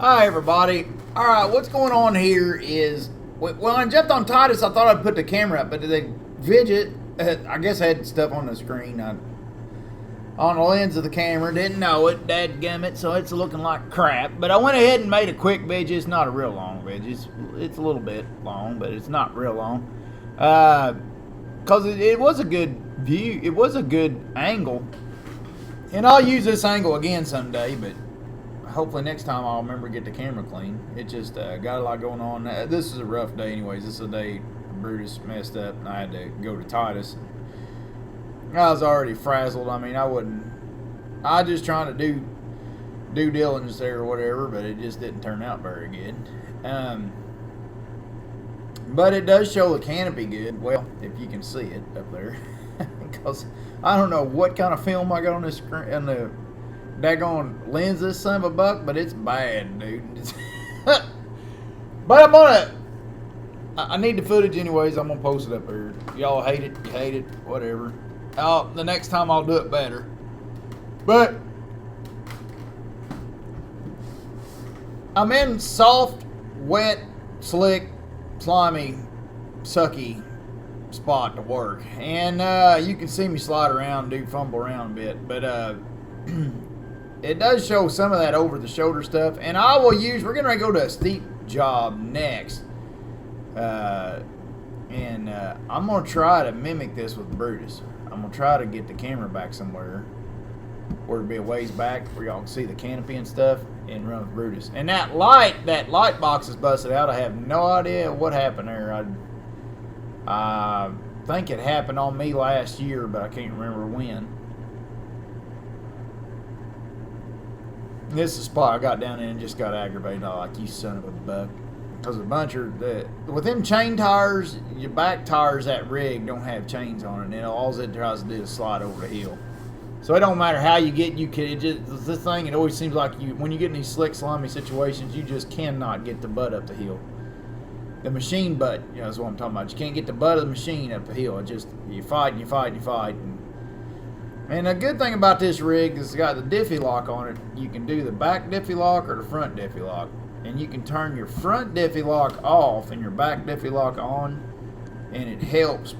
Hi everybody. Alright, what's going on here is, well, I jumped on Titus, I thought I'd put the camera up, but the widget, I guess I had stuff on the screen, on the lens of the camera, didn't know it, dadgummit, so it's looking like crap. But I went ahead and made a quick video. It's not a real long video, it's a little bit long, but it's not real long. Because it was a good view, it was a good angle. And I'll use this angle again someday, but hopefully next time I'll remember to get the camera clean. It just got a lot going on. This is a rough day anyways. This is a day Brutus messed up and I had to go to Titus. I was already frazzled. I mean, I was just trying to do due diligence there or whatever, but it just didn't turn out very good. But it does show the canopy good. Well, if you can see it up there. Because I don't know what kind of film I got on this screen, on the daggone lens, this son of a buck, but it's bad, dude. But I need the footage anyways. I'm gonna post it up here. Y'all hate it, you hate it, whatever. The next time I'll do it better. But I'm in soft, wet, slick, slimy, sucky spot to work, and you can see me slide around, fumble around a bit, but it does show some of that over the shoulder stuff. And we're gonna go to a steep job next, and I'm gonna try to mimic this with Brutus. I'm gonna try to get the camera back somewhere where it'll be a ways back where y'all can see the canopy and stuff, and run with Brutus. And that light box is busted out. I have no idea what happened there. I think it happened on me last year, but I can't remember when. This is the spot I got down in and just got aggravated. I like, you son of a buck. Because a bunch of with them chain tires, your back tires, that rig don't have chains on it, and all it tries to do is slide over the hill. So it don't matter how you get, this thing, it always seems like when you get in these slick, slimy situations, you just cannot get the butt up the hill. The machine butt, is what I'm talking about. You can't get the butt of the machine up the hill. It just, you fight and you fight and you fight. And the good thing about this rig is it's got the diffie lock on it. You can do the back diffie lock or the front diffie lock. And you can turn your front diffie lock off and your back diffie lock on, and it helps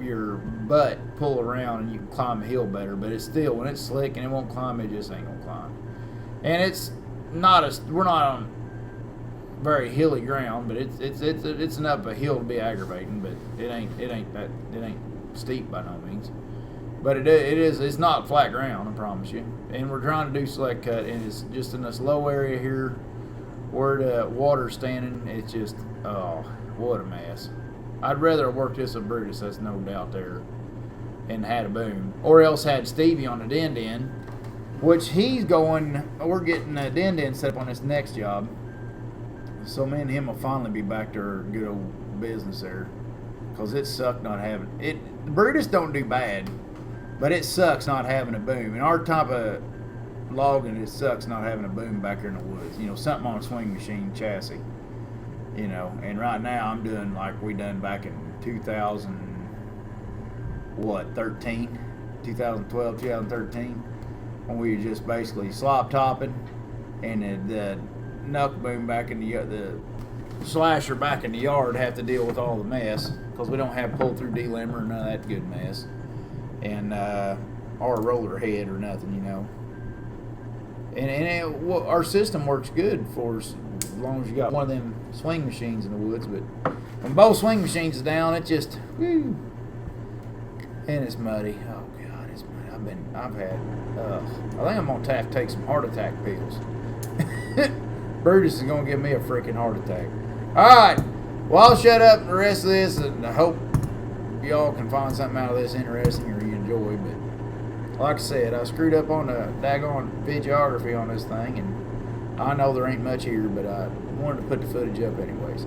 your butt pull around and you can climb the hill better. But it's still, when it's slick and it won't climb, it just ain't gonna climb. And we're not on very hilly ground, but it's enough a hill to be aggravating, but it ain't steep by no means. But it's not flat ground, I promise you. And we're trying to do select cut, and it's just in this low area here where the water's standing. It's just, oh, what a mess. I'd rather have worked this with Brutus, that's no doubt there, and had a boom. Or else had Stevie on the din-din, which we're getting a din-din set up on this next job. So me and him will finally be back to our good old business there. Because it sucked not having it. Brutus don't do bad, but it sucks not having a boom. In our type of logging, it sucks not having a boom back here in the woods. Something on a swing machine chassis. And right now I'm doing like we done back in 2013, 2013, when we were just basically slop topping, and the knuckle boom back in the slasher back in the yard have to deal with all the mess because we don't have pull through delimber or none of that good mess, and or a roller head or nothing, And our system works good for us as long as you got one of them swing machines in the woods. But when both swing machines is down, it just, whoo, and it's muddy. Oh God, it's muddy. I think I'm gonna have to take some heart attack pills. Brutus is gonna give me a freaking heart attack. Alright, well, I'll shut up the rest of this, and I hope y'all can find something out of this interesting or you enjoy. But like I said, I screwed up on the daggone videography on this thing, and I know there ain't much here, but I wanted to put the footage up anyways.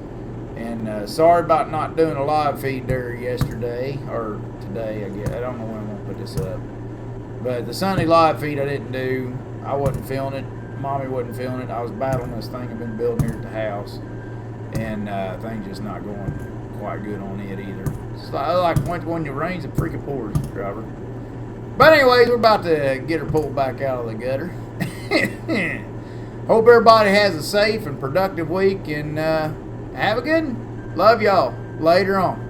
And sorry about not doing a live feed there yesterday, or today, I guess. I don't know when I'm gonna put this up. But the Sunday live feed I didn't do. I wasn't feeling it. Mommy wasn't feeling it. I was battling this thing I've been building here at the house, and things just not going quite good on it either. It's like when it rains, it freaking pours, driver. But anyways, we're about to get her pulled back out of the gutter. Hope everybody has a safe and productive week, and have a good one. Love y'all. Later on.